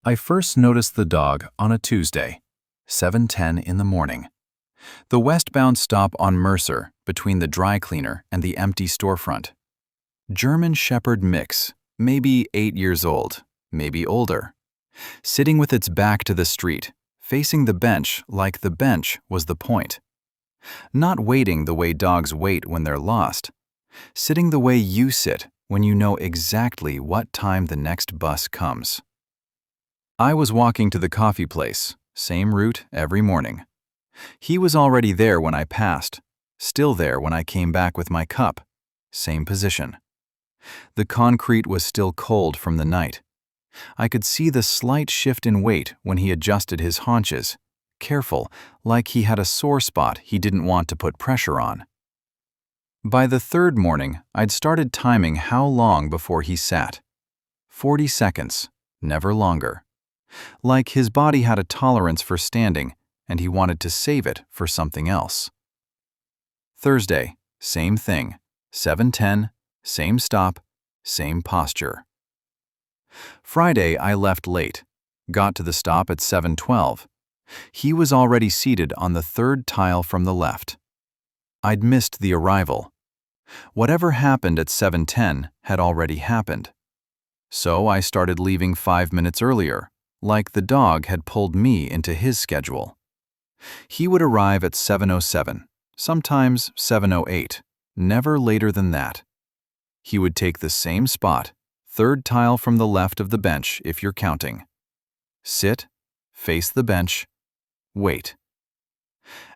I first noticed the dog on a Tuesday, 7:10 in the morning. The westbound stop on Mercer between the dry cleaner and the empty storefront. German Shepherd mix, maybe 8 years old, maybe older. Sitting with its back to the street, facing the bench like the bench was the point. Not waiting the way dogs wait when they're lost. Sitting the way you sit when you know exactly what time the next bus comes. I was walking to the coffee place, same route every morning. He was already there when I passed, still there when I came back with my cup, same position. The concrete was still cold from the night. I could see the slight shift in weight when he adjusted his haunches, careful, like he had a sore spot he didn't want to put pressure on. By the third morning, I'd started timing how long before he sat. 40 seconds, never longer. Like his body had a tolerance for standing, and he wanted to save it for something else. Thursday, same thing, 7:10, same stop, same posture. Friday, I left late, got to the stop at 7:12. He was already seated on the third tile from the left. I'd missed the arrival. Whatever happened at 7:10 had already happened. So I started leaving 5 minutes earlier, like the dog had pulled me into his schedule. He would arrive at 7:07, sometimes 7:08, never later than that. He would take the same spot, third tile from the left of the bench if you're counting. Sit, face the bench, wait.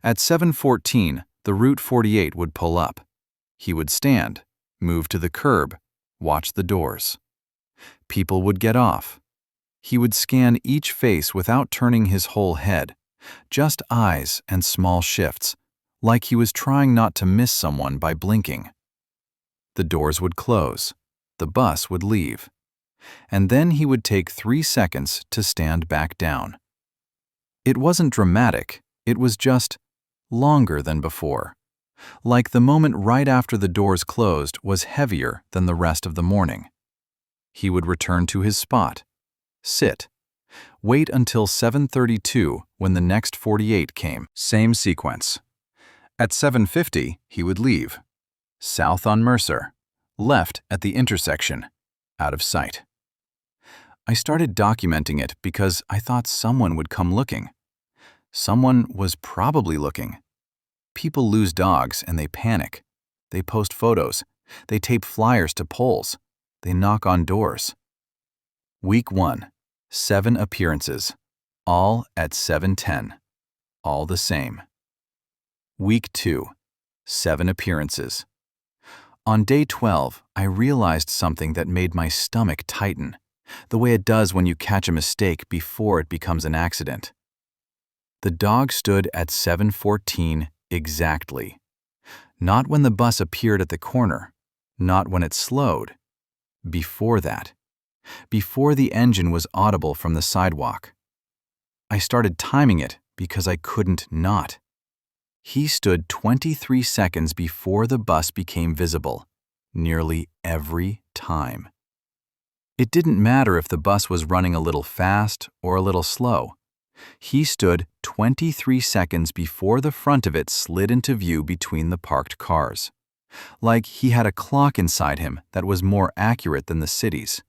At 7:14, the Route 48 would pull up. He would stand, move to the curb, watch the doors. People would get off. He would scan each face without turning his whole head, just eyes and small shifts, like he was trying not to miss someone by blinking. The doors would close. The bus would leave. And then he would take 3 seconds to stand back down. It wasn't dramatic, it was just longer than before. Like the moment right after the doors closed was heavier than the rest of the morning. He would return to his spot. Sit. Wait until 7:32 when the next 48 came. Same sequence. At 7:50, he would leave. South on Mercer. Left at the intersection. Out of sight. I started documenting it because I thought someone would come looking. Someone was probably looking. People lose dogs and they panic. They post photos. They tape flyers to poles. They knock on doors. Week 1. 7 appearances. All at 7:10. All the same. Week 2. 7 appearances. On day 12, I realized something that made my stomach tighten, the way it does when you catch a mistake before it becomes an accident. The dog stood at 7:14 exactly. Not when the bus appeared at the corner, not when it slowed. Before that. Before the engine was audible from the sidewalk. I started timing it because I couldn't not. He stood 23 seconds before the bus became visible, nearly every time. It didn't matter if the bus was running a little fast or a little slow. He stood 23 seconds before the front of it slid into view between the parked cars. Like he had a clock inside him that was more accurate than the city's.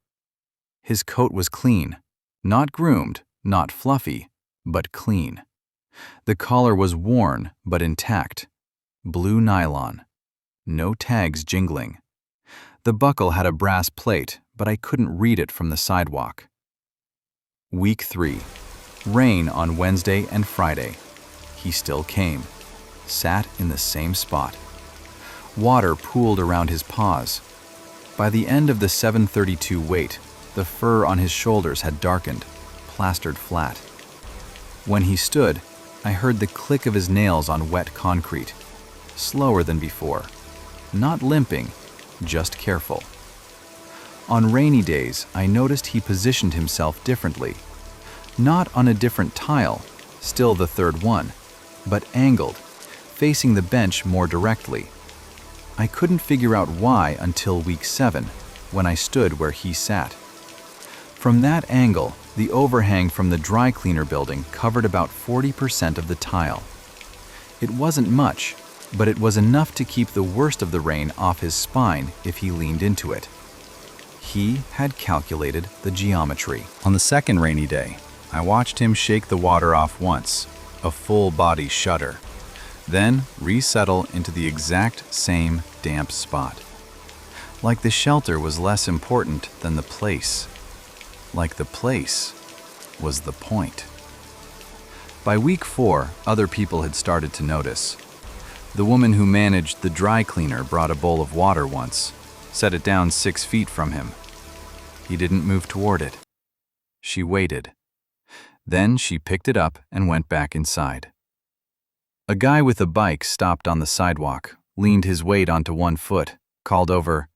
His coat was clean, not groomed, not fluffy, but clean. The collar was worn but intact, blue nylon, no tags jingling. The buckle had a brass plate, but I couldn't read it from the sidewalk. Week 3. Rain on Wednesday and Friday. He still came, sat in the same spot. Water pooled around his paws. By the end of the 7:32 wait, the fur on his shoulders had darkened, plastered flat. When he stood, I heard the click of his nails on wet concrete, slower than before, not limping, just careful. On rainy days, I noticed he positioned himself differently, not on a different tile, still the third one, but angled, facing the bench more directly. I couldn't figure out why until week 7, when I stood where he sat. From that angle, The overhang from the dry cleaner building covered about 40% of the tile. It wasn't much, but it was enough to keep the worst of the rain off his spine if he leaned into it. He had calculated the geometry. On the second rainy day, I watched him shake the water off once, a full-body shudder, then resettle into the exact same damp spot. Like the shelter was less important than the place. Like the place was the point. By week 4, other people had started to notice. The woman who managed the dry cleaner brought a bowl of water once, set it down 6 feet from him. He didn't move toward it. She waited. Then she picked it up and went back inside. A guy with a bike stopped on the sidewalk, leaned his weight onto one foot, called over,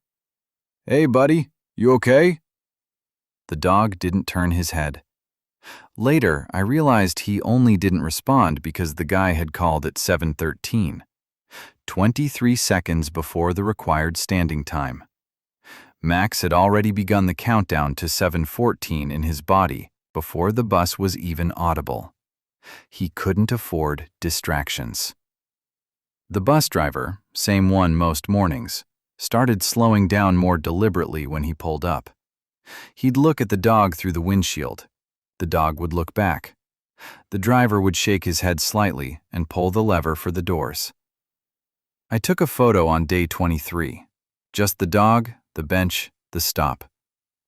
"Hey buddy, you okay?" The dog didn't turn his head. Later, I realized he only didn't respond because the guy had called at 7:13, 23 seconds before the required standing time. Max had already begun the countdown to 7:14 in his body before the bus was even audible. He couldn't afford distractions. The bus driver, same one most mornings, started slowing down more deliberately when he pulled up. He'd look at the dog through the windshield. The dog would look back. The driver would shake his head slightly and pull the lever for the doors. I took a photo on day 23. Just the dog, the bench, the stop.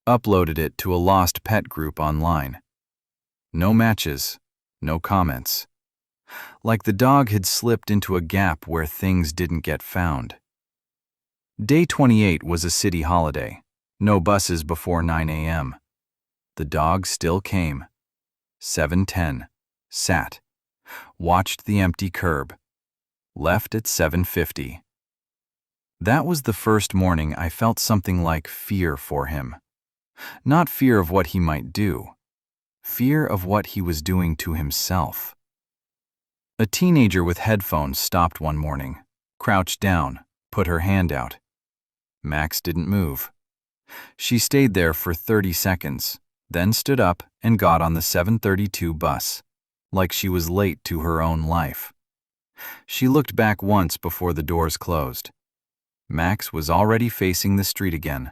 Uploaded it to a lost pet group online. No matches, no comments. Like the dog had slipped into a gap where things didn't get found. Day 28 was a city holiday. No buses before 9 a.m. The dog still came. 7:10. Sat. Watched the empty curb. Left at 7:50. That was the first morning I felt something like fear for him. Not fear of what he might do. Fear of what he was doing to himself. A teenager with headphones stopped one morning, crouched down, put her hand out. Max didn't move. She stayed there for 30 seconds, then stood up and got on the 7:32 bus, like she was late to her own life. She looked back once before the doors closed. Max was already facing the street again,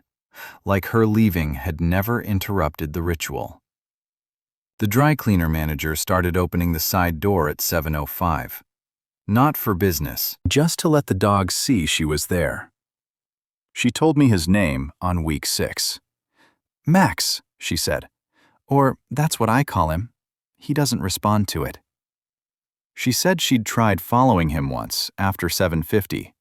like her leaving had never interrupted the ritual. The dry cleaner manager started opening the side door at 7:05. Not for business, just to let the dog see she was there. She told me his name on week 6. "Max," she said. "Or that's what I call him. He doesn't respond to it." She said she'd tried following him once after 7:50.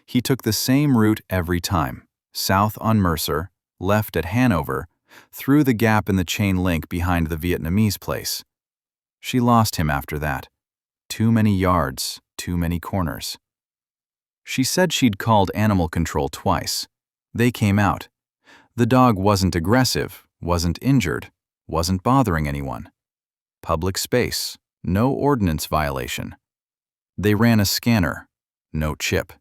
He took the same route every time, south on Mercer, left at Hanover, through the gap in the chain link behind the Vietnamese place. She lost him after that. Too many yards, too many corners. She said she'd called animal control twice. They came out. The dog wasn't aggressive, wasn't injured, wasn't bothering anyone. Public space, no ordinance violation. They ran a scanner, no chip.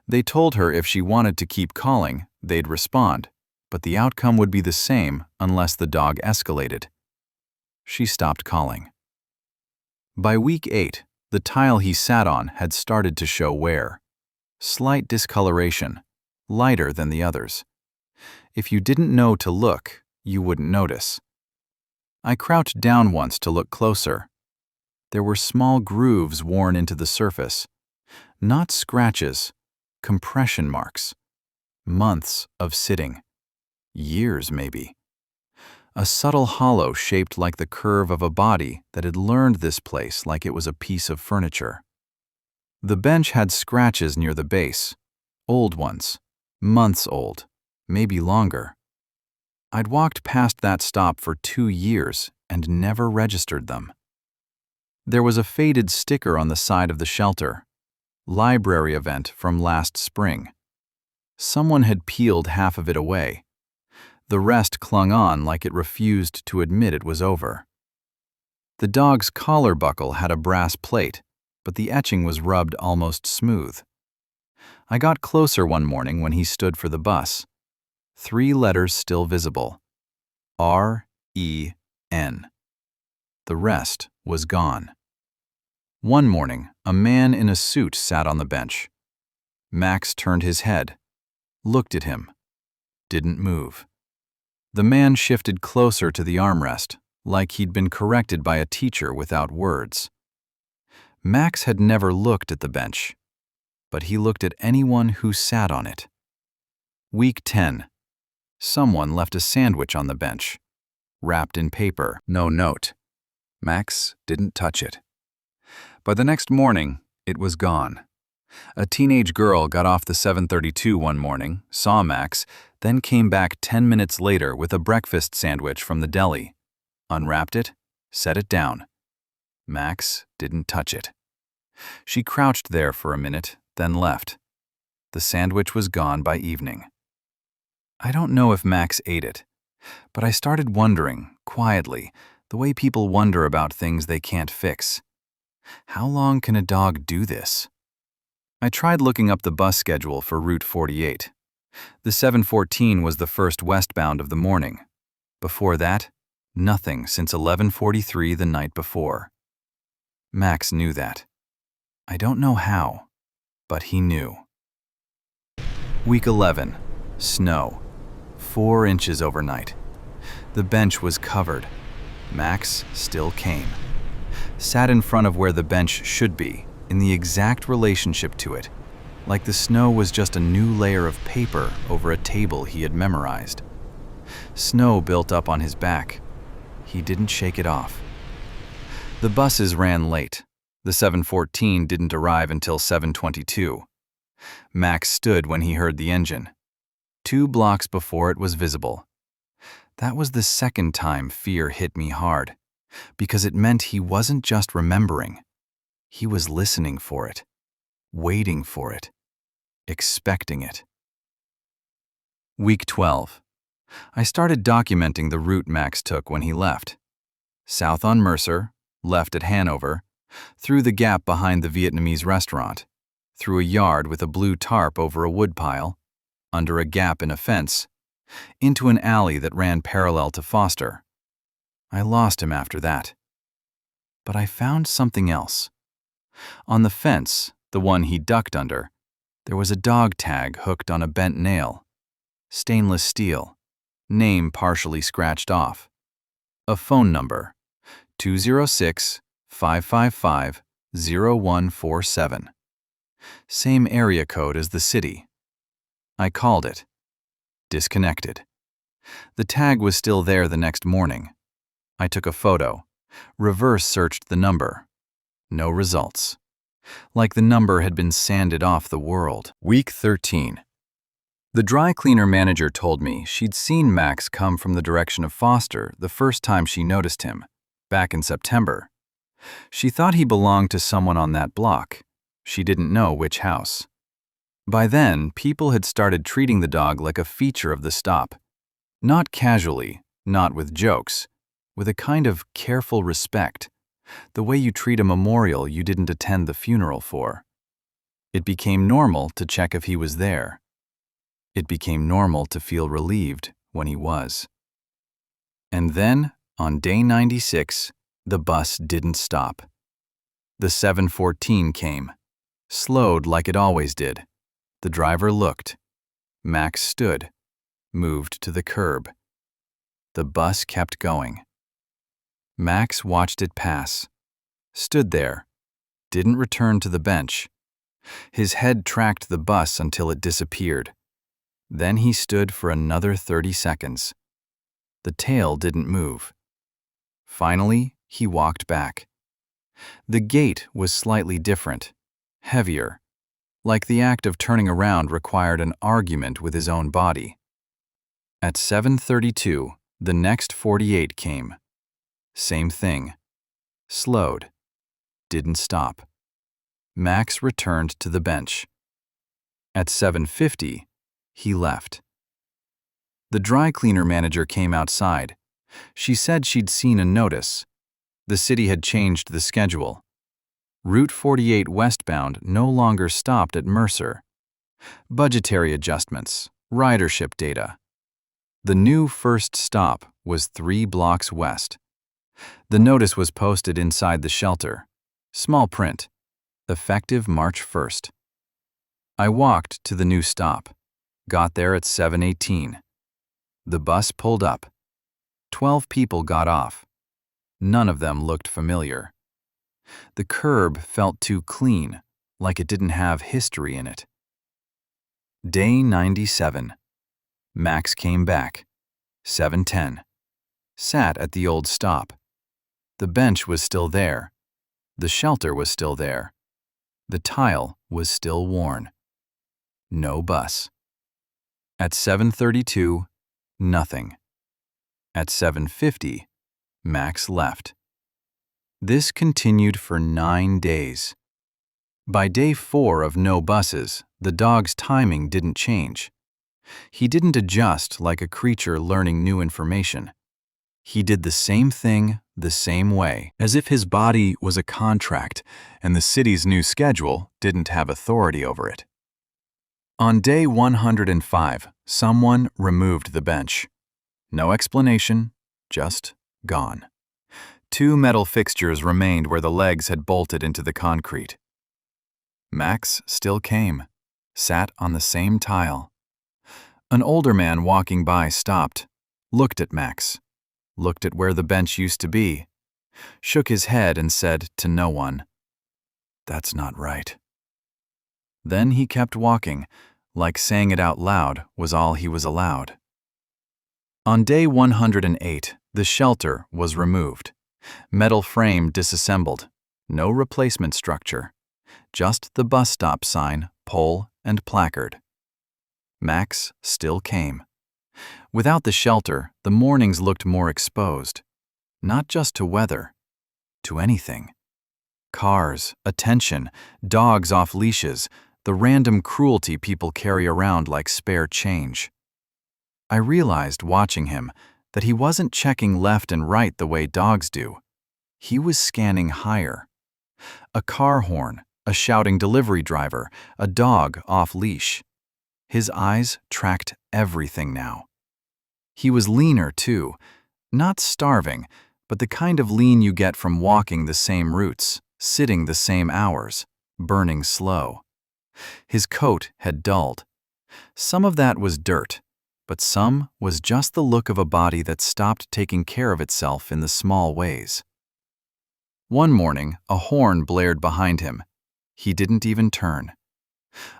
They told her if she wanted to keep calling, they'd respond, but the outcome would be the same unless the dog escalated. She stopped calling. By week 8, the tile he sat on had started to show wear. Slight discoloration, lighter than the others. If you didn't know to look, you wouldn't notice. I crouched down once to look closer. There were small grooves worn into the surface. Not scratches, compression marks. Months of sitting. Years, maybe. A subtle hollow shaped like the curve of a body that had learned this place like it was a piece of furniture. The bench had scratches near the base. Old ones. Months old. Maybe longer. I'd walked past that stop for 2 years and never registered them. There was a faded sticker on the side of the shelter. Library event from last spring. Someone had peeled half of it away. The rest clung on like it refused to admit it was over. The dog's collar buckle had a brass plate, but the etching was rubbed almost smooth. I got closer one morning when he stood for the bus. 3 letters still visible. R-E-D. N. The rest was gone. One morning, a man in a suit sat on the bench. Max turned his head, looked at him, didn't move. The man shifted closer to the armrest, like he'd been corrected by a teacher without words. Max had never looked at the bench, but he looked at anyone who sat on it. Week 10. Someone left a sandwich on the bench, wrapped in paper, no note. Max didn't touch it. By the next morning, it was gone. A teenage girl got off the 732 one morning, saw Max, then came back 10 minutes later with a breakfast sandwich from the deli, unwrapped it, set it down. Max didn't touch it. She crouched there for a minute, then left. The sandwich was gone by evening. I don't know if Max ate it, but I started wondering, quietly, the way people wonder about things they can't fix. How long can a dog do this? I tried looking up the bus schedule for Route 48. The 714 was the first westbound of the morning. Before that, nothing since 11:43 the night before. Max knew that. I don't know how, but he knew. Week 11. Snow. 4 inches overnight. The bench was covered. Max still came. Sat in front of where the bench should be, in the exact relationship to it, like the snow was just a new layer of paper over a table he had memorized. Snow built up on his back. He didn't shake it off. The buses ran late. The 714 didn't arrive until 7:22. Max stood when he heard the engine. 2 blocks before it was visible. That was the second time fear hit me hard, because it meant he wasn't just remembering. He was listening for it, waiting for it, expecting it. Week 12. I started documenting the route Max took when he left. South on Mercer, left at Hanover, through the gap behind the Vietnamese restaurant, through a yard with a blue tarp over a woodpile, under a gap in a fence, into an alley that ran parallel to Foster. I lost him after that. But I found something else. On the fence, the one he ducked under, there was a dog tag hooked on a bent nail. Stainless steel, name partially scratched off. A phone number, 206-555-0147. Same area code as the city. I called it. Disconnected. The tag was still there the next morning. I took a photo, reverse searched the number. No results. Like the number had been sanded off the world. Week 13. The dry cleaner manager told me she'd seen Max come from the direction of Foster the first time she noticed him, back in September. She thought he belonged to someone on that block. She didn't know which house. By then, people had started treating the dog like a feature of the stop. Not casually, not with jokes, with a kind of careful respect, the way you treat a memorial you didn't attend the funeral for. It became normal to check if he was there. It became normal to feel relieved when he was. And then, on day 96, the bus didn't stop. The 714 came, slowed like it always did. The driver looked. Max stood, moved to the curb. The bus kept going. Max watched it pass, stood there, didn't return to the bench. His head tracked the bus until it disappeared. Then he stood for another 30 seconds. The tail didn't move. Finally, he walked back. The gait was slightly different, heavier, like the act of turning around required an argument with his own body. At 7:32, the next 48 came. Same thing. Slowed. Didn't stop. Max returned to the bench. At 7:50, he left. The dry cleaner manager came outside. She said she'd seen a notice. The city had changed the schedule. Route 48 westbound no longer stopped at Mercer. Budgetary adjustments, ridership data. The new first stop was 3 blocks west. The notice was posted inside the shelter. Small print. Effective March 1st. I walked to the new stop. Got there at 7:18. The bus pulled up. 12 people got off. None of them looked familiar. The curb felt too clean, like it didn't have history in it. Day 97. Max came back. 7:10. Sat at the old stop. The bench was still there. The shelter was still there. The tile was still worn. No bus. At 7:32, nothing. At 7:50, Max left. This continued for 9 days. By day 4 of no buses, the dog's timing didn't change. He didn't adjust like a creature learning new information. He did the same thing the same way, as if his body was a contract and the city's new schedule didn't have authority over it. On day 105, someone removed the bench. No explanation, just gone. 2 metal fixtures remained where the legs had bolted into the concrete. Max still came, sat on the same tile. An older man walking by stopped, looked at Max, looked at where the bench used to be, shook his head and said to no one, "That's not right." Then he kept walking, like saying it out loud was all he was allowed. On day 108, the shelter was removed. Metal frame disassembled. No replacement structure. Just the bus stop sign, pole, and placard. Max still came. Without the shelter, the mornings looked more exposed. Not just to weather, to anything. Cars, attention, dogs off leashes, the random cruelty people carry around like spare change. I realized watching him that he wasn't checking left and right the way dogs do. He was scanning higher. A car horn, a shouting delivery driver, a dog off leash. His eyes tracked everything now. He was leaner too, not starving, but the kind of lean you get from walking the same routes, sitting the same hours, burning slow. His coat had dulled. Some of that was dirt, but some was just the look of a body that stopped taking care of itself in the small ways. One morning, a horn blared behind him. He didn't even turn.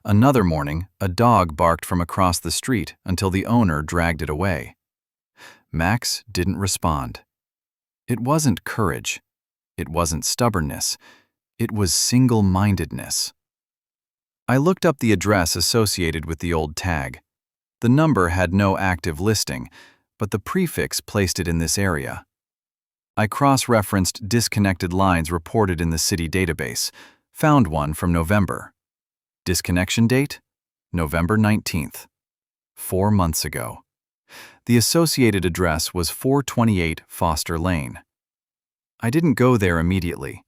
Another morning, a dog barked from across the street until the owner dragged it away. Max didn't respond. It wasn't courage. It wasn't stubbornness. It was single-mindedness. I looked up the address associated with the old tag. The number had no active listing, but the prefix placed it in this area. I cross-referenced disconnected lines reported in the city database, found one from November. Disconnection date? November 19th. 4 months ago. The associated address was 428 Foster Lane. I didn't go there immediately.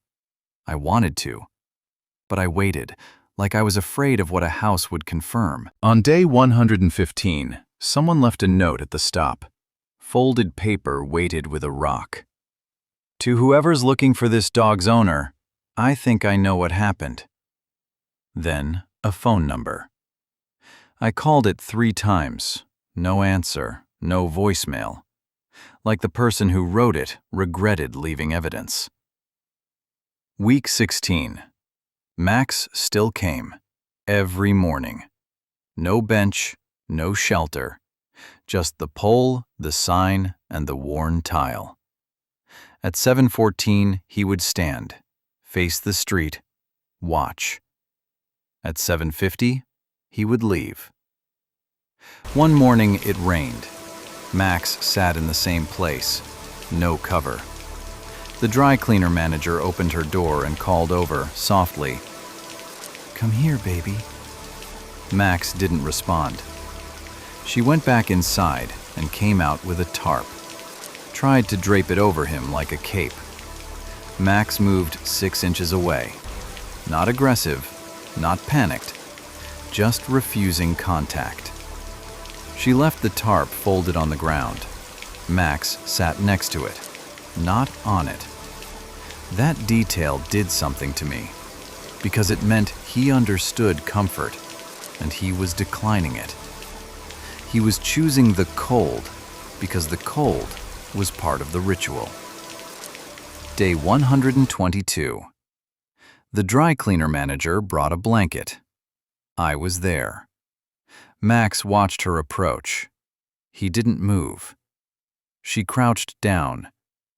I wanted to. But I waited, like I was afraid of what a house would confirm. On day 115, someone left a note at the stop. Folded paper weighted with a rock. To whoever's looking for this dog's owner, I think I know what happened. Then, a phone number. I called it 3 times. No answer, no voicemail. Like the person who wrote it regretted leaving evidence. Week 16. Max still came. Every morning. No bench, no shelter. Just the pole, the sign, and the worn tile. At 7:14, he would stand, face the street, watch. At 7:50, he would leave. One morning it rained. Max sat in the same place, no cover. The dry cleaner manager opened her door and called over, softly, "Come here, baby." Max didn't respond. She went back inside and came out with a tarp. Tried to drape it over him like a cape. Max moved 6 inches away. Not aggressive, not panicked, just refusing contact. She left the tarp folded on the ground. Max sat next to it. not on it. That detail did something to me, because it meant he understood comfort, and he was declining it. He was choosing the cold, because the cold was part of the ritual. Day 122. The dry cleaner manager brought a blanket. I was there. Max watched her approach. He didn't move. She crouched down,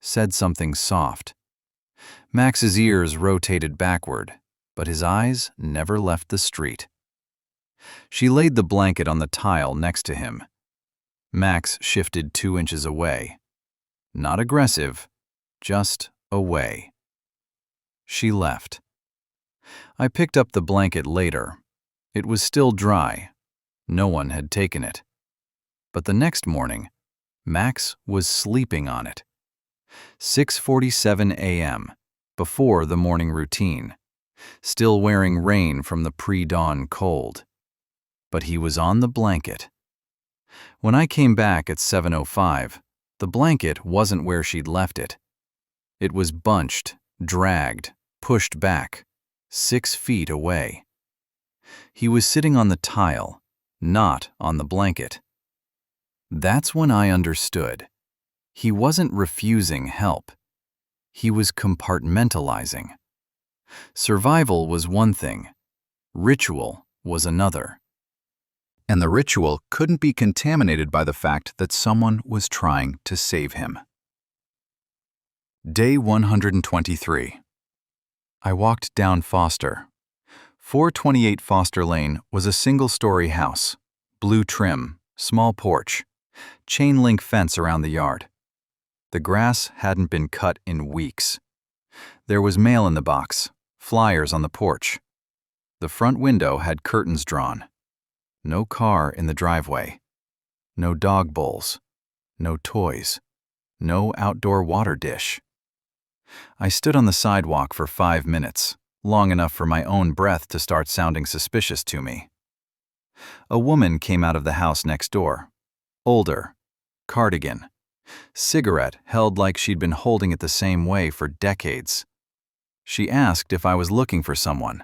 said something soft. Max's ears rotated backward, but his eyes never left the street. She laid the blanket on the tile next to him. Max shifted 2 inches away. Not aggressive, just away. She left. I picked up the blanket later. It was still dry. No one had taken it. But the next morning, Max was sleeping on it. 6:47 a.m., before the morning routine, still wearing rain from the pre-dawn cold. But he was on the blanket. When I came back at 7:05, the blanket wasn't where she'd left it. It was bunched, dragged, pushed back, 6 feet away. He was sitting on the tile, not on the blanket. That's when I understood. He wasn't refusing help. He was compartmentalizing. Survival was one thing. Ritual was another. And the ritual couldn't be contaminated by the fact that someone was trying to save him. Day 123. I walked down Foster. 428 Foster Lane was a single-story house, blue trim, small porch, chain-link fence around the yard. The grass hadn't been cut in weeks. There was mail in the box, flyers on the porch. The front window had curtains drawn. No car in the driveway. No dog bowls. No toys. No outdoor water dish. I stood on the sidewalk for 5 minutes, long enough for my own breath to start sounding suspicious to me. A woman came out of the house next door. Older. Cardigan. Cigarette held like she'd been holding it the same way for decades. She asked if I was looking for someone.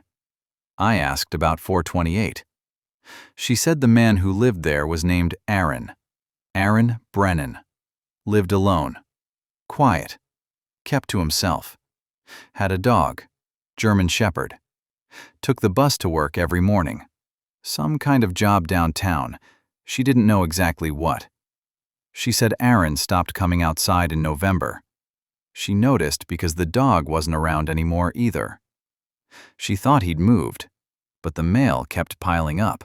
I asked about 428. She said the man who lived there was named Aaron. Aaron Brennan. Lived alone. Quiet. Kept to himself. Had a dog. German Shepherd. Took the bus to work every morning. Some kind of job downtown. She didn't know exactly what. She said Aaron stopped coming outside in November. She noticed because the dog wasn't around anymore either. She thought he'd moved, but the mail kept piling up.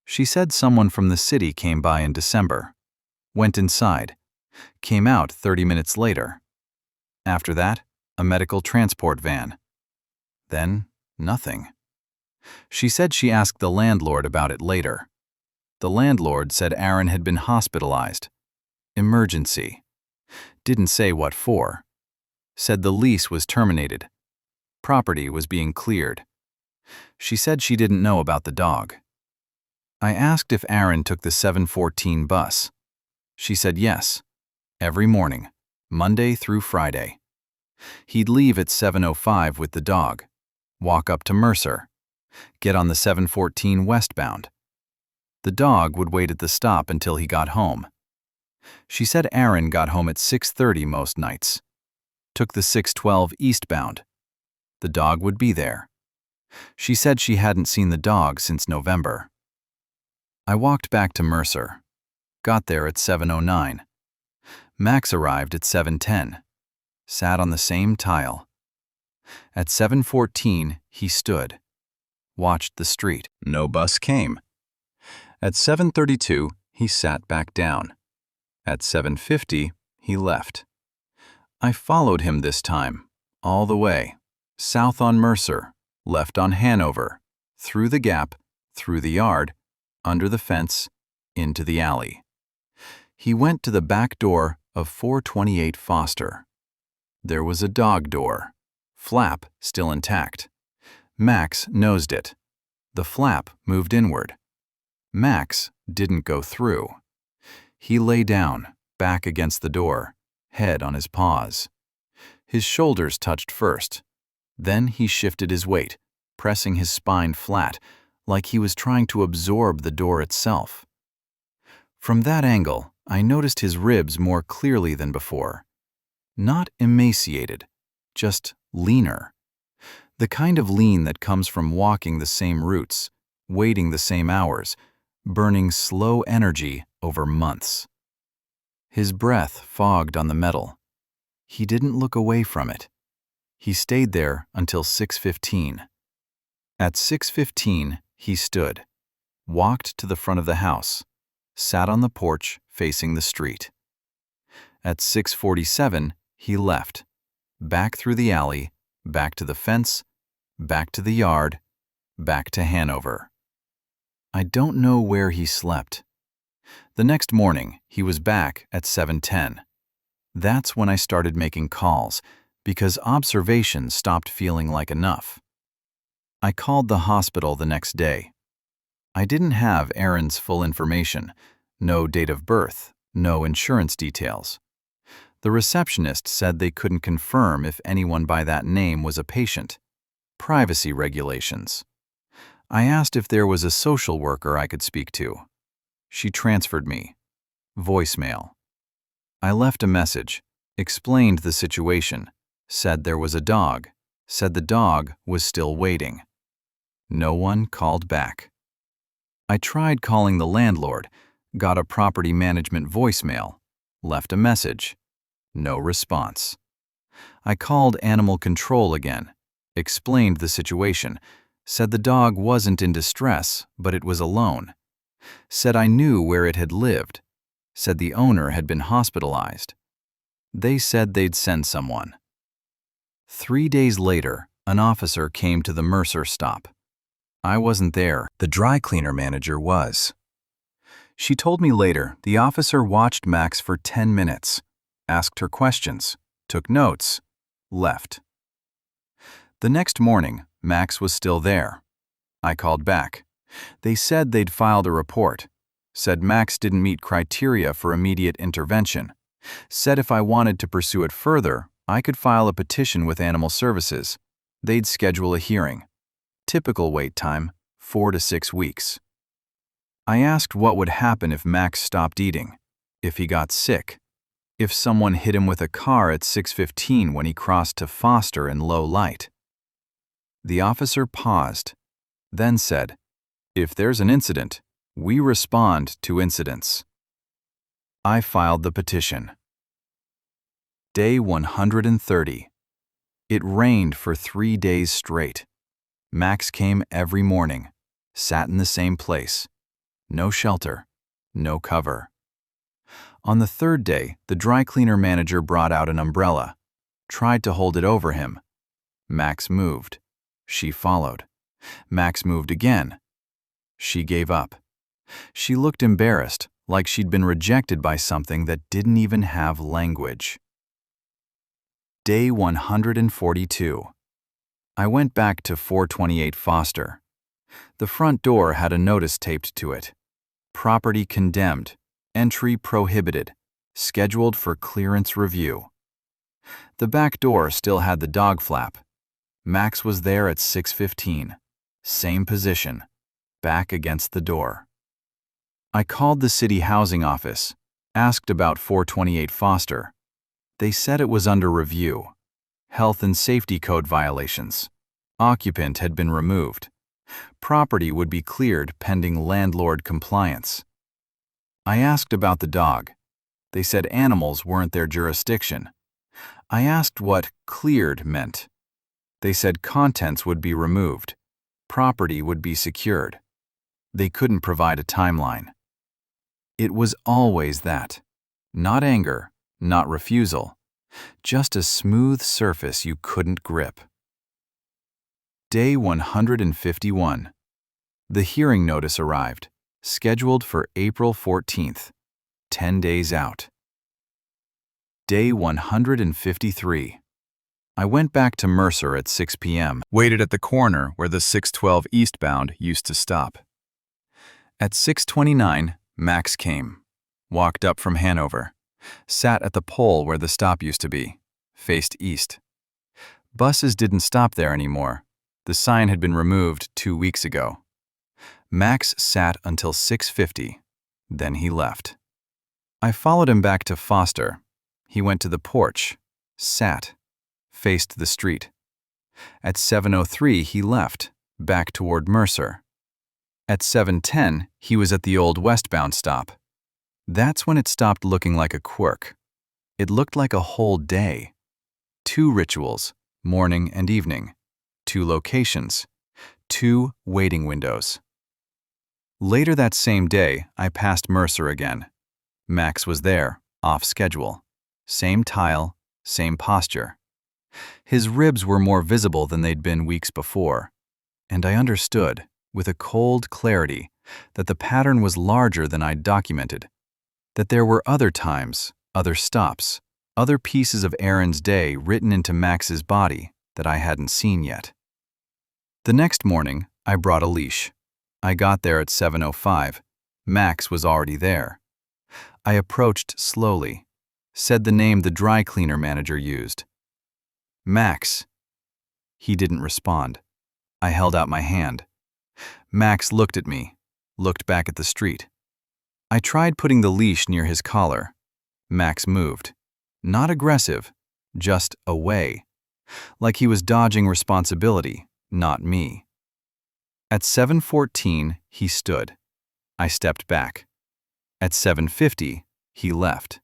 She said someone from the city came by in December. Went inside. Came out 30 minutes later. After that, a medical transport van. Then, nothing. She said she asked the landlord about it later. The landlord said Aaron had been hospitalized. Emergency. Didn't say what for. Said the lease was terminated. Property was being cleared. She said she didn't know about the dog. I asked if Aaron took the 7:14 bus. She said yes. Every morning, Monday through Friday. He'd leave at 7:05 with the dog. Walk up to Mercer. Get on the 7:14 westbound. The dog would wait at the stop until he got home. She said Aaron got home at 6:30 most nights. Took the 6:12 eastbound. The dog would be there. She said she hadn't seen the dog since November. I walked back to Mercer. Got there at 7:09. Max arrived at 7:10. Sat on the same tile. At 7:14, he stood. Watched the street. No bus came. At 7:32, he sat back down. At 7:50, he left. I followed him this time, all the way, south on Mercer, left on Hanover, through the gap, through the yard, under the fence, into the alley. He went to the back door of 428 Foster. There was a dog door, flap still intact. Max nosed it. The flap moved inward. Max didn't go through. He lay down, back against the door, head on his paws. His shoulders touched first. Then he shifted his weight, pressing his spine flat, like he was trying to absorb the door itself. From that angle, I noticed his ribs more clearly than before. Not emaciated, just leaner. The kind of lean that comes from walking the same routes, waiting the same hours, burning slow energy over months. His breath fogged on the metal. He didn't look away from it. He stayed there until 6:15. At 6:15, he stood, walked to the front of the house, sat on the porch facing the street. At 6:47, he left, back through the alley, back to the fence, back to the yard, back to Hanover. I don't know where he slept. The next morning, he was back at 7:10. That's when I started making calls, because observation stopped feeling like enough. I called the hospital the next day. I didn't have Aaron's full information, no date of birth, no insurance details. The receptionist said they couldn't confirm if anyone by that name was a patient. Privacy regulations. I asked if there was a social worker I could speak to. She transferred me. Voicemail. I left a message, explained the situation, said there was a dog, said the dog was still waiting. No one called back. I tried calling the landlord, got a property management voicemail, left a message. No response. I called animal control again, explained the situation, said the dog wasn't in distress, but it was alone. Said I knew where it had lived. Said the owner had been hospitalized. They said they'd send someone. 3 days later, an officer came to the Mercer stop. I wasn't there. The dry cleaner manager was. She told me later the officer watched Max for 10 minutes, asked her questions, took notes, left. The next morning, Max was still there. I called back. They said they'd filed a report. Said Max didn't meet criteria for immediate intervention. Said if I wanted to pursue it further, I could file a petition with Animal Services. They'd schedule a hearing. Typical wait time, 4 to 6 weeks. I asked what would happen if Max stopped eating, if he got sick, if someone hit him with a car at 6:15 when he crossed to Foster in low light. The officer paused, then said, "If there's an incident, we respond to incidents." I filed the petition. Day 130. It rained for 3 days straight. Max came every morning, sat in the same place. No shelter, no cover. On the third day, the dry cleaner manager brought out an umbrella, tried to hold it over him. Max moved. She followed. Max moved again. She gave up. She looked embarrassed, like she'd been rejected by something that didn't even have language. Day 142. I went back to 428 Foster. The front door had a notice taped to it. Property condemned, entry prohibited, scheduled for clearance review. The back door still had the dog flap. Max was there at 6:15, same position, back against the door. I called the city housing office, asked about 428 Foster. They said it was under review. Health and safety code violations. Occupant had been removed. Property would be cleared pending landlord compliance. I asked about the dog. They said animals weren't their jurisdiction. I asked what cleared meant. They said contents would be removed. Property would be secured. They couldn't provide a timeline. It was always that. Not anger, not refusal. Just a smooth surface you couldn't grip. Day 151. The hearing notice arrived, scheduled for April 14th, 10 days out. Day 153. I went back to Mercer at 6 p.m., waited at the corner where the 612 eastbound used to stop. At 6:29, Max came, walked up from Hanover, Sat at the pole where the stop used to be, faced east. Buses didn't stop there anymore. The sign had been removed 2 weeks ago. Max sat until 6:50. Then he left. I followed him back to Foster. He went to the porch, sat, faced the street. At 7:03 he left, back toward Mercer. At 7:10 he was at the old westbound stop. That's when it stopped looking like a quirk. It looked like a whole day. 2 rituals, morning and evening. 2 locations. 2 waiting windows. Later that same day, I passed Mercer again. Max was there, off schedule. Same tile, same posture. His ribs were more visible than they'd been weeks before, and I understood, with a cold clarity, that the pattern was larger than I'd documented, that there were other times, other stops, other pieces of Aaron's day written into Max's body that I hadn't seen yet. The next morning, I brought a leash. I got there at 7:05. Max was already there. I approached slowly, said the name the dry cleaner manager used. Max. He didn't respond. I held out my hand. Max looked at me, looked back at the street. I tried putting the leash near his collar. Max moved. Not aggressive, just away. Like he was dodging responsibility, not me. At 7:14, he stood. I stepped back. At 7:50, he left.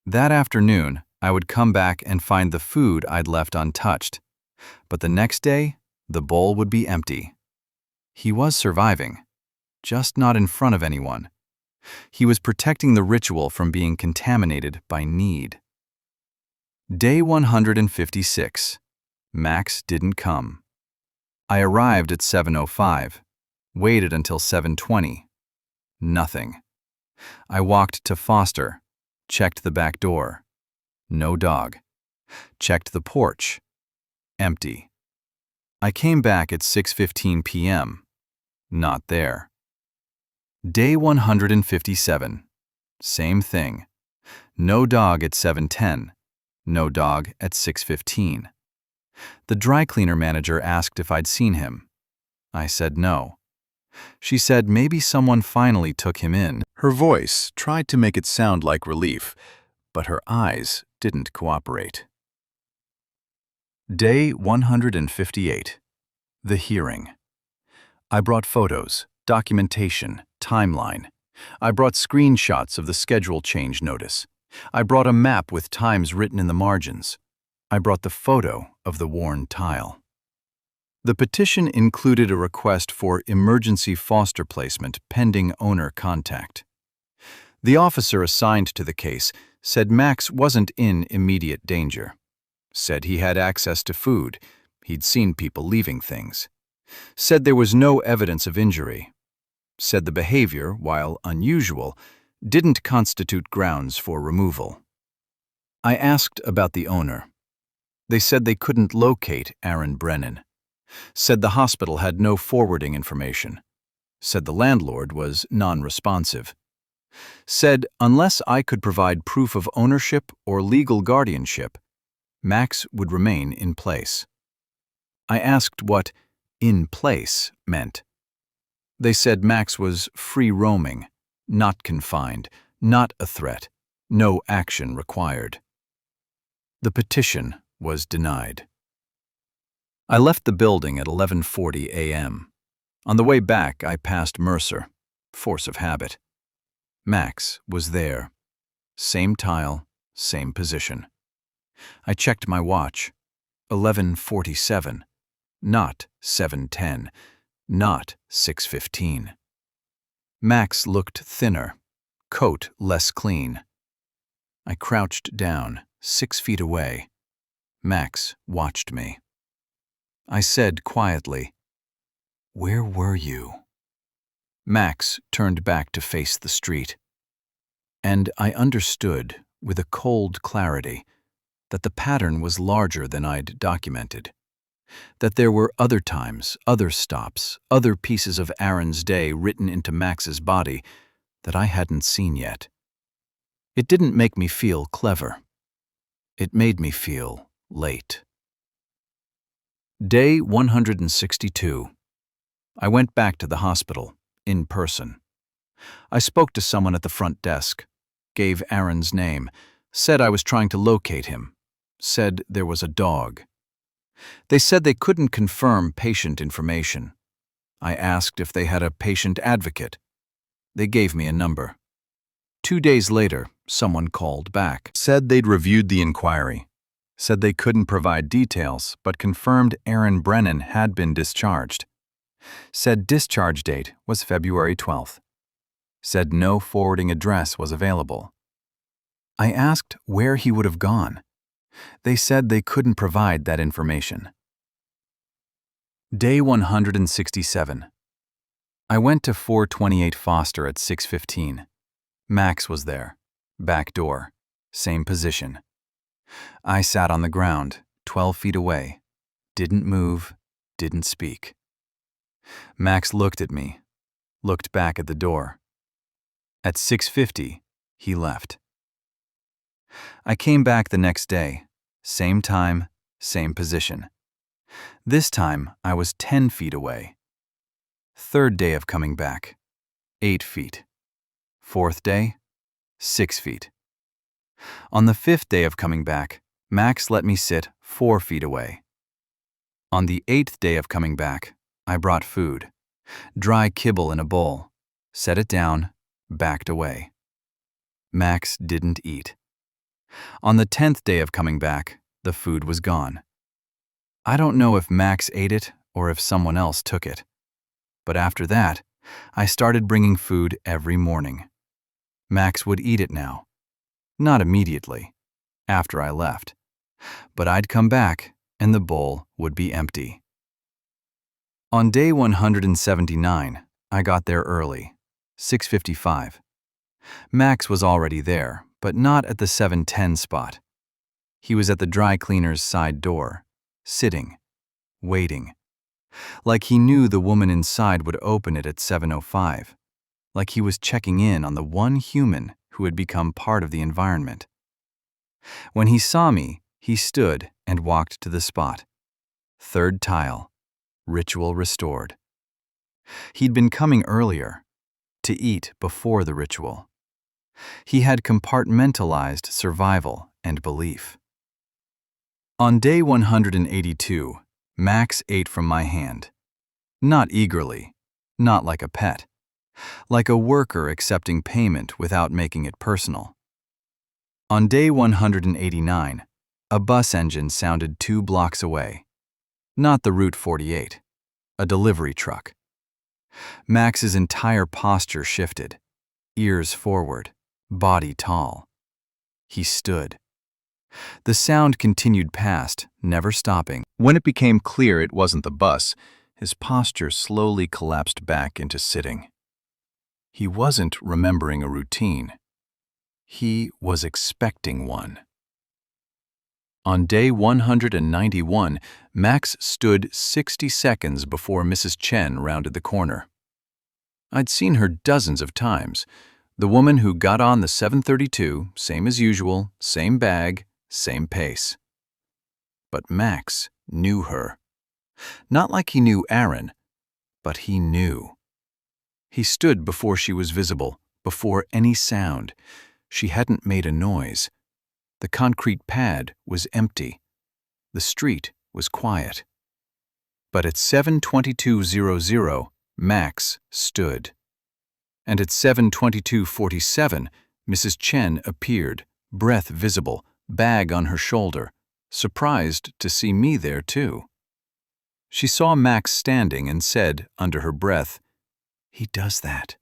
That afternoon, I would come back and find the food I'd left untouched. But the next day, the bowl would be empty. He was surviving, just not in front of anyone. He was protecting the ritual from being contaminated by need. Day 156. Max didn't come. I arrived at 7:05, waited until 7:20. Nothing. I walked to Foster, checked the back door. No dog. Checked the porch. Empty. I came back at 6:15 p.m. Not there. Day 157. Same thing. No dog at 7:10. No dog at 6:15. The dry cleaner manager asked if I'd seen him. I said no. She said maybe someone finally took him in. Her voice tried to make it sound like relief, but her eyes didn't cooperate. Day 158. The hearing. I brought photos, documentation, timeline. I brought screenshots of the schedule change notice. I brought a map with times written in the margins. I brought the photo of the worn tile. The petition included a request for emergency foster placement pending owner contact. The officer assigned to the case said Max wasn't in immediate danger. Said he had access to food. He'd seen people leaving things. Said there was no evidence of injury. Said the behavior, while unusual, didn't constitute grounds for removal. I asked about the owner. They said they couldn't locate Aaron Brennan. Said the hospital had no forwarding information. Said the landlord was non-responsive. Said unless I could provide proof of ownership or legal guardianship, Max would remain in place. I asked what "in place" meant. They said Max was free roaming, not confined, not a threat, no action required. The petition was denied. I left the building at 11:40 a.m. On the way back, I passed Mercer, force of habit. Max was there. Same tile, same position. I checked my watch. 11:47. Not 7:10. Not 6:15. Max looked thinner, coat less clean. I crouched down, 6 feet away. Max watched me. I said quietly, "Where were you?" Max turned back to face the street. And I understood, with a cold clarity, that the pattern was larger than I'd documented. That there were other times, other stops, other pieces of Aaron's day written into Max's body that I hadn't seen yet. It didn't make me feel clever. It made me feel late. Day 162. I went back to the hospital, in person. I spoke to someone at the front desk, gave Aaron's name, said I was trying to locate him, said there was a dog. They said they couldn't confirm patient information. I asked if they had a patient advocate. They gave me a number. 2 days later, someone called back, said they'd reviewed the inquiry, said they couldn't provide details, but confirmed Aaron Brennan had been discharged. Said discharge date was February 12th. Said no forwarding address was available. I asked where he would have gone. They said they couldn't provide that information. Day 167. I went to 428 Foster at 6:15. Max was there. Back door. Same position. I sat on the ground, 12 feet away. Didn't move, didn't speak. Max looked at me, looked back at the door. At 6:50, he left. I came back the next day, same time, same position. This time, I was 10 feet away. Third day of coming back, 8 feet. Fourth day, 6 feet. On the 5th day of coming back, Max let me sit 4 feet away. On the 8th day of coming back, I brought food, dry kibble in a bowl, set it down, backed away. Max didn't eat. On the 10th day of coming back, the food was gone. I don't know if Max ate it or if someone else took it. But after that, I started bringing food every morning. Max would eat it now. Not immediately, after I left. But I'd come back and the bowl would be empty. On day 179, I got there early, 6:55. Max was already there, but not at the 710 spot. He was at the dry cleaner's side door, sitting, waiting. Like he knew the woman inside would open it at 7:05. Like he was checking in on the one human who had become part of the environment. When he saw me, he stood and walked to the spot. Third tile, ritual restored. He'd been coming earlier, to eat before the ritual. He had compartmentalized survival and belief. On day 182, Max ate from my hand. Not eagerly, not like a pet. Like a worker accepting payment without making it personal. On day 189, a bus engine sounded 2 blocks away. Not the Route 48, a delivery truck. Max's entire posture shifted, ears forward, body tall. He stood. The sound continued past, never stopping. When it became clear it wasn't the bus, his posture slowly collapsed back into sitting. He wasn't remembering a routine. He was expecting one. On day 191, Max stood 60 seconds before Mrs. Chen rounded the corner. I'd seen her dozens of times. The woman who got on the 732, same as usual, same bag, same pace. But Max knew her. Not like he knew Aaron, but he knew. He stood before she was visible, before any sound. She hadn't made a noise. The concrete pad was empty. The street was quiet. But at 7:22:00, Max stood. And at 7:22:47, Mrs. Chen appeared, breath visible, bag on her shoulder, surprised to see me there too. She saw Max standing and said, under her breath, "He does that,"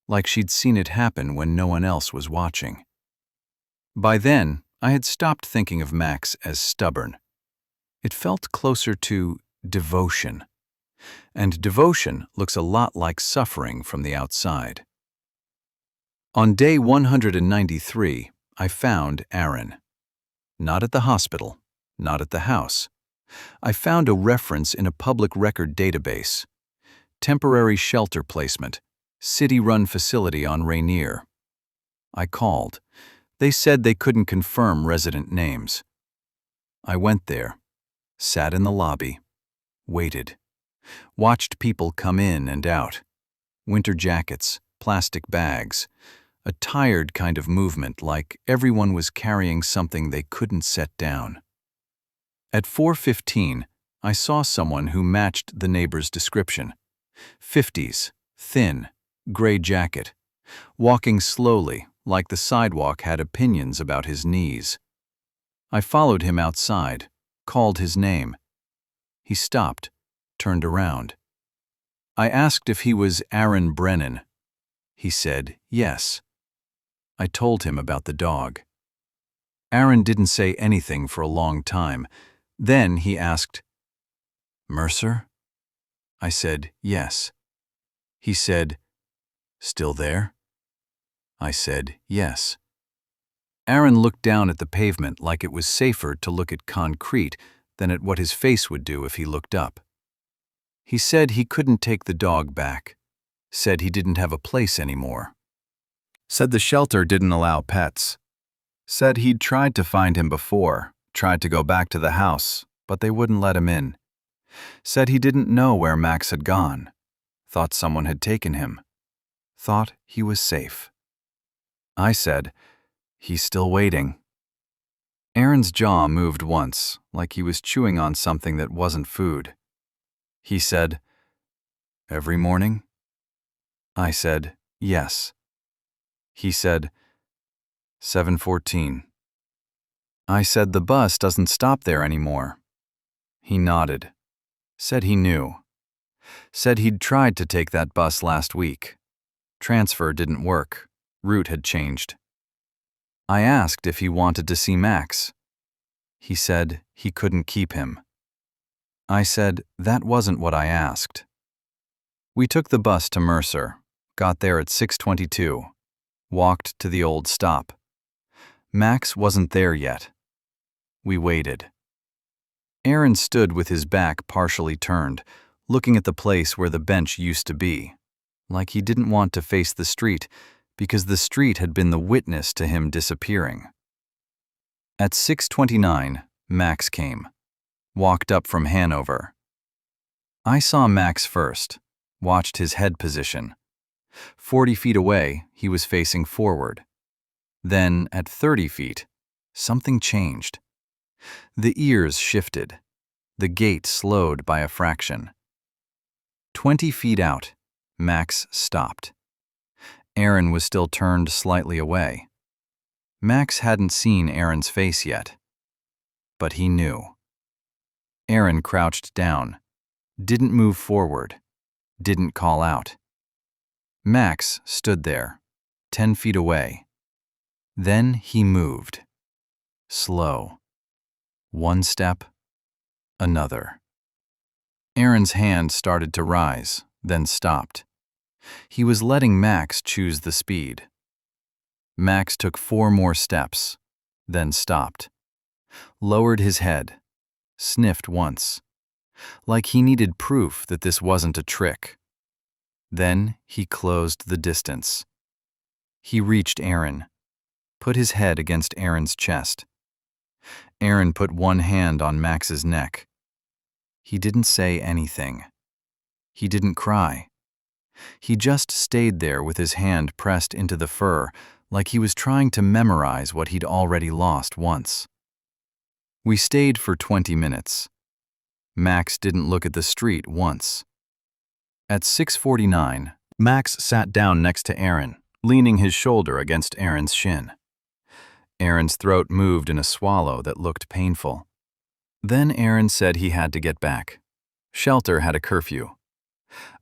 like she'd seen it happen when no one else was watching. By then, I had stopped thinking of Max as stubborn. It felt closer to devotion. And devotion looks a lot like suffering from the outside. On day 193, I found Aaron. Not at the hospital, not at the house. I found a reference in a public record database. Temporary shelter placement, city-run facility on Rainier. I called. They said they couldn't confirm resident names. I went there, sat in the lobby, waited, watched people come in and out. Winter jackets, plastic bags, a tired kind of movement like everyone was carrying something they couldn't set down. At 4:15, I saw someone who matched the neighbor's description. 50s, thin, gray jacket, walking slowly like the sidewalk had opinions about his knees. I followed him outside, called his name. He stopped, turned around. I asked if he was Aaron Brennan. He said yes. I told him about the dog. Aaron didn't say anything for a long time. Then he asked, "Mercer?" I said yes. He said, "Still there?" I said yes. Aaron looked down at the pavement like it was safer to look at concrete than at what his face would do if he looked up. He said he couldn't take the dog back, said he didn't have a place anymore. Said the shelter didn't allow pets. Said he'd tried to find him before, tried to go back to the house, but they wouldn't let him in. Said he didn't know where Max had gone. Thought someone had taken him. Thought he was safe. I said, "He's still waiting." Aaron's jaw moved once, like he was chewing on something that wasn't food. He said, "Every morning?" I said, "Yes." He said, 7:14. I said, "The bus doesn't stop there anymore." He nodded. Said he knew. Said he'd tried to take that bus last week. Transfer didn't work. Route had changed. I asked if he wanted to see Max. He said he couldn't keep him. I said that wasn't what I asked. We took the bus to Mercer, got there at 6:22, walked to the old stop. Max wasn't there yet. We waited. Aaron stood with his back partially turned, looking at the place where the bench used to be, like he didn't want to face the street because the street had been the witness to him disappearing. At 6:29, Max came, walked up from Hanover. I saw Max first, watched his head position. 40 feet away, he was facing forward. Then, at 30 feet, something changed. The ears shifted. The gait slowed by a fraction. 20 feet out, Max stopped. Aaron was still turned slightly away. Max hadn't seen Aaron's face yet. But he knew. Aaron crouched down, didn't move forward, didn't call out. Max stood there, 10 feet away. Then he moved. Slow. One step, another. Aaron's hand started to rise, then stopped. He was letting Max choose the speed. Max took 4 more steps, then stopped. Lowered his head, sniffed once, like he needed proof that this wasn't a trick. Then he closed the distance. He reached Aaron, put his head against Aaron's chest. Aaron put one hand on Max's neck. He didn't say anything. He didn't cry. He just stayed there with his hand pressed into the fur, like he was trying to memorize what he'd already lost once. We stayed for 20 minutes. Max didn't look at the street once. At 6:49, Max sat down next to Aaron, leaning his shoulder against Aaron's shin. Aaron's throat moved in a swallow that looked painful. Then Aaron said he had to get back. Shelter had a curfew.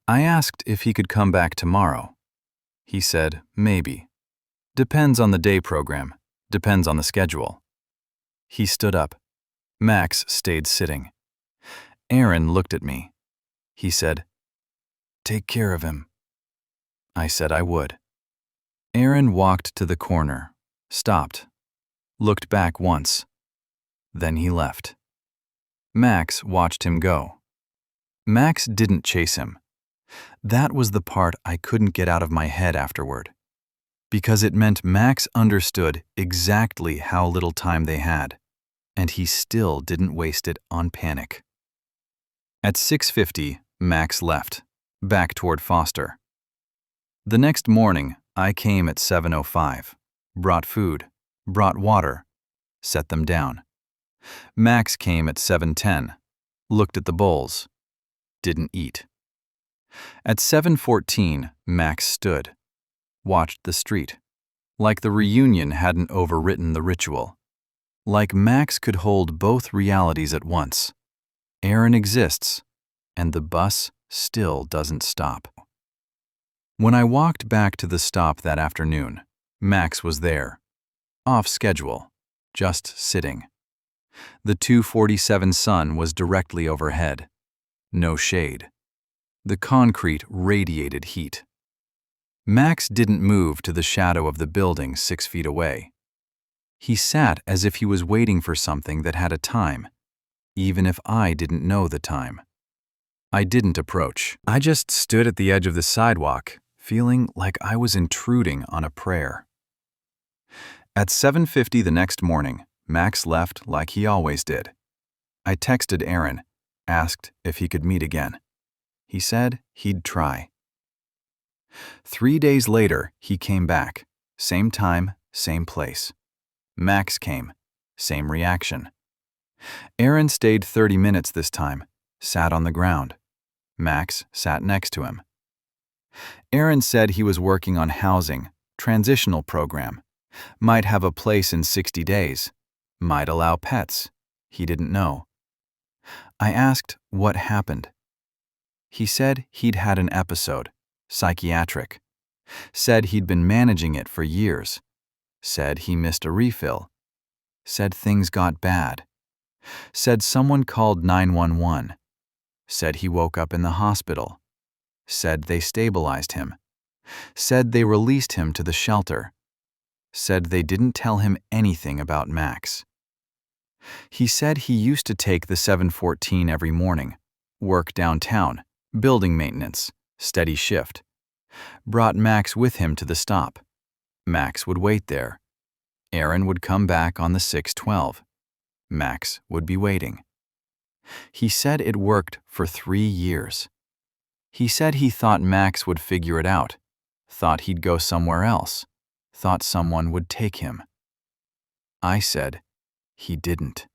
I asked if he could come back tomorrow. He said, maybe. Depends on the day program. Depends on the schedule. He stood up. Max stayed sitting. Aaron looked at me. He said, "Take care of him." I said I would. Aaron walked to the corner, stopped, looked back once. Then he left. Max watched him go. Max didn't chase him. That was the part I couldn't get out of my head afterward. Because it meant Max understood exactly how little time they had, and he still didn't waste it on panic. At 6:50, Max left, back toward Foster. The next morning, I came at 7:05, brought food, brought water, set them down. Max came at 7:10, looked at the bowls, didn't eat. At 7:14, Max stood, watched the street, like the reunion hadn't overwritten the ritual. Like Max could hold both realities at once. Aaron exists, and the bus still doesn't stop. When I walked back to the stop that afternoon, Max was there, off schedule, just sitting. The 2:47 sun was directly overhead. No shade. The concrete radiated heat. Max didn't move to the shadow of the building 6 feet away. He sat as if he was waiting for something that had a time, even if I didn't know the time. I didn't approach. I just stood at the edge of the sidewalk, feeling like I was intruding on a prayer. At 7:50 the next morning, Max left like he always did. I texted Aaron, asked if he could meet again. He said he'd try. 3 days later, he came back. Same time, same place. Max came. Same reaction. Aaron stayed 30 minutes this time, sat on the ground. Max sat next to him. Aaron said he was working on housing, transitional program. Might have a place in 60 days. Might allow pets. He didn't know. I asked what happened. He said he'd had an episode, psychiatric. Said he'd been managing it for years. Said he missed a refill. Said things got bad. Said someone called 911. Said he woke up in the hospital. Said they stabilized him. Said they released him to the shelter. Said they didn't tell him anything about Max. He said he used to take the 7:14 every morning, work downtown, building maintenance, steady shift. Brought Max with him to the stop. Max would wait there. Aaron would come back on the 6:12. Max would be waiting. He said it worked for 3 years. He said he thought Max would figure it out, thought he'd go somewhere else, thought someone would take him. I said he didn't.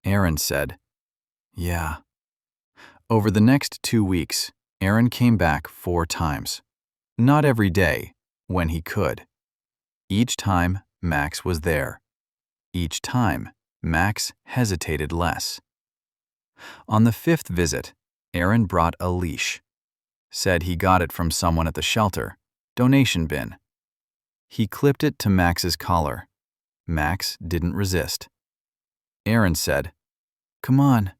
Aaron said, yeah. Over the next 2 weeks, Aaron came back 4 times. Not every day, when he could. Each time, Max was there. Each time, Max hesitated less. On the 5th visit, Aaron brought a leash. Said he got it from someone at the shelter, donation bin. He clipped it to Max's collar. Max didn't resist. Aaron said, come on.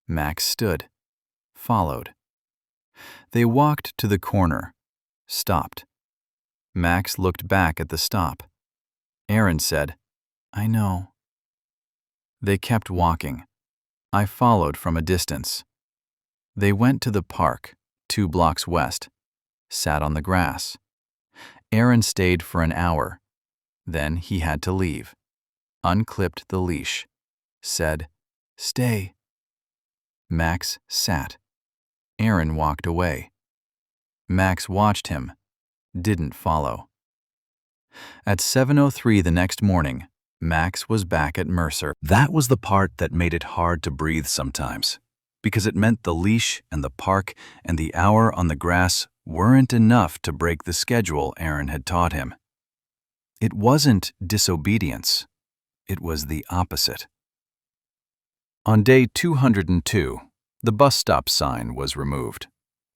Max stood, followed. They walked to the corner, stopped. Max looked back at the stop. Aaron said, I know. They kept walking. I followed from a distance. They went to the park, 2 blocks west, sat on the grass. Aaron stayed for an hour. Then he had to leave. Unclipped the leash. Said, stay. Max sat. Aaron walked away. Max watched him, didn't follow. At 7:03 the next morning, Max was back at Mercer. That was the part that made it hard to breathe sometimes, because it meant the leash and the park and the hour on the grass weren't enough to break the schedule Aaron had taught him. It wasn't disobedience. It was the opposite. On day 202, the bus stop sign was removed.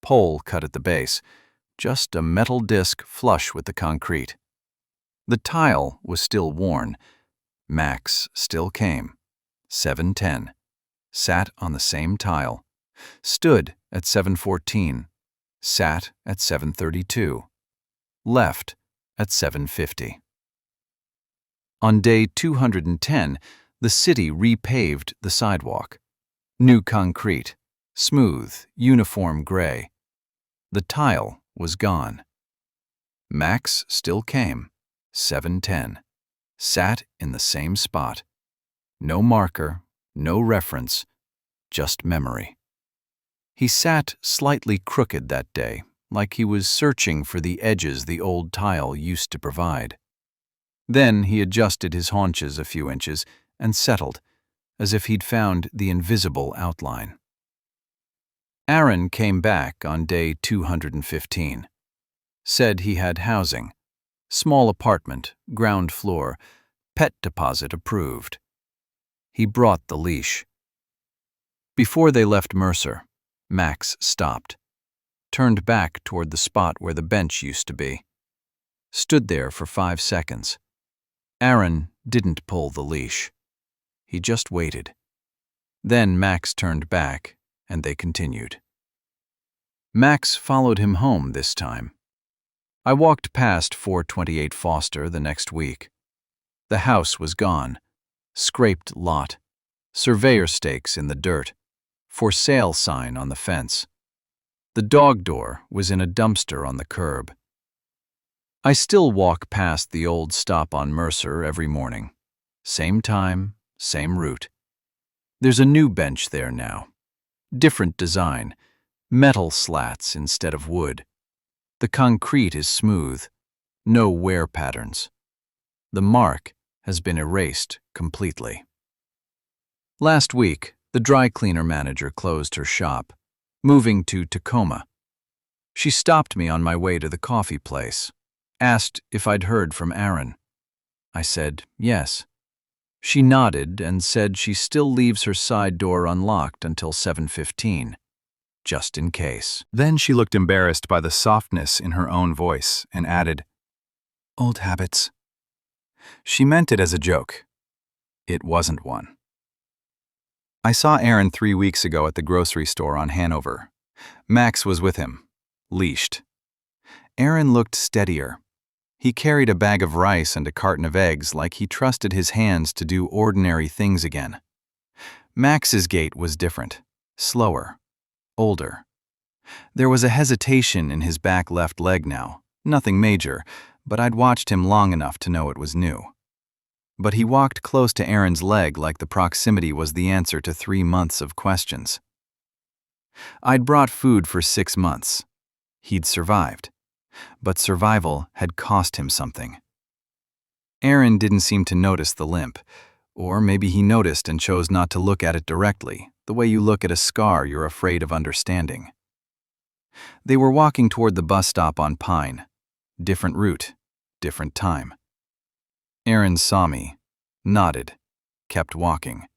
Pole cut at the base, just a metal disc flush with the concrete. The tile was still worn. Max still came. 7:10. Sat on the same tile. Stood at 7:14. Sat at 7:32. Left at 7:50. On day 210, the city repaved the sidewalk. New concrete, smooth, uniform gray. The tile was gone. Max still came, 7:10, sat in the same spot. No marker, no reference, just memory. He sat slightly crooked that day, like he was searching for the edges the old tile used to provide. Then he adjusted his haunches a few inches and settled, as if he'd found the invisible outline. Aaron came back on day 215. Said he had housing. Small apartment, ground floor, pet deposit approved. He brought the leash. Before they left Mercer, Max stopped, turned back toward the spot where the bench used to be. Stood there for 5 seconds. Aaron didn't pull the leash. He just waited. Then Max turned back, and they continued. Max followed him home this time. I walked past 428 Foster the next week. The house was gone. Scraped lot. Surveyor stakes in the dirt. For sale sign on the fence. The dog door was in a dumpster on the curb. I still walk past the old stop on Mercer every morning. Same time, same route. There's a new bench there now. Different design. Metal slats instead of wood. The concrete is smooth. No wear patterns. The mark has been erased completely. Last week, the dry cleaner manager closed her shop, moving to Tacoma. She stopped me on my way to the coffee place, asked if I'd heard from Aaron. I said yes. She nodded and said she still leaves her side door unlocked until 7:15, just in case. Then she looked embarrassed by the softness in her own voice and added, "Old habits." She meant it as a joke. It wasn't one. I saw Aaron 3 weeks ago at the grocery store on Hanover. Max was with him, leashed. Aaron looked steadier. He carried a bag of rice and a carton of eggs like he trusted his hands to do ordinary things again. Max's gait was different, slower, older. There was a hesitation in his back left leg now, nothing major, but I'd watched him long enough to know it was new. But he walked close to Aaron's leg like the proximity was the answer to 3 months of questions. I'd brought food for 6 months. He'd survived. But survival had cost him something. Aaron didn't seem to notice the limp, or maybe he noticed and chose not to look at it directly, the way you look at a scar you're afraid of understanding. They were walking toward the bus stop on Pine. Different route, different time. Aaron saw me, nodded, kept walking.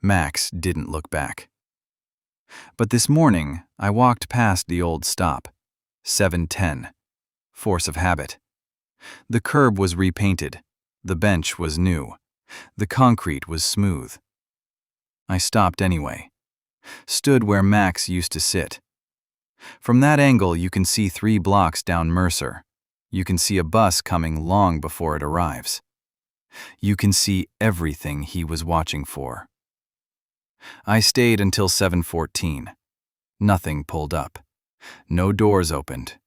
Max didn't look back. But this morning, I walked past the old stop, 7:10, force of habit. The curb was repainted, the bench was new, the concrete was smooth. I stopped anyway, stood where Max used to sit. From that angle you can see 3 blocks down Mercer. You can see a bus coming long before it arrives. You can see everything he was watching for. I stayed until 7:14. Nothing pulled up. No doors opened.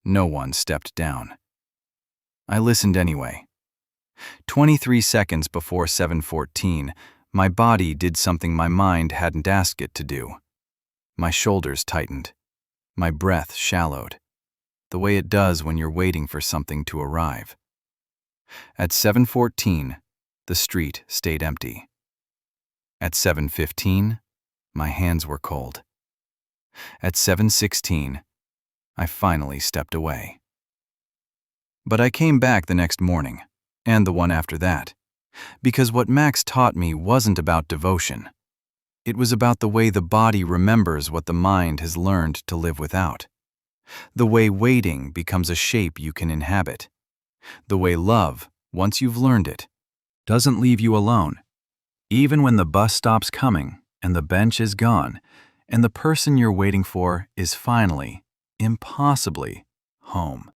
No one stepped down. I listened anyway. 23 seconds before 7:14, my body did something my mind hadn't asked it to do. My shoulders tightened. My breath shallowed, the way it does when you're waiting for something to arrive. At 7:14, the street stayed empty. At 7:15, my hands were cold. At 7:16, I finally stepped away. But I came back the next morning, and the one after that, because what Max taught me wasn't about devotion. It was about the way the body remembers what the mind has learned to live without. The way waiting becomes a shape you can inhabit. The way love, once you've learned it, doesn't leave you alone. Even when the bus stops coming, and the bench is gone, and the person you're waiting for is finally, impossibly, home.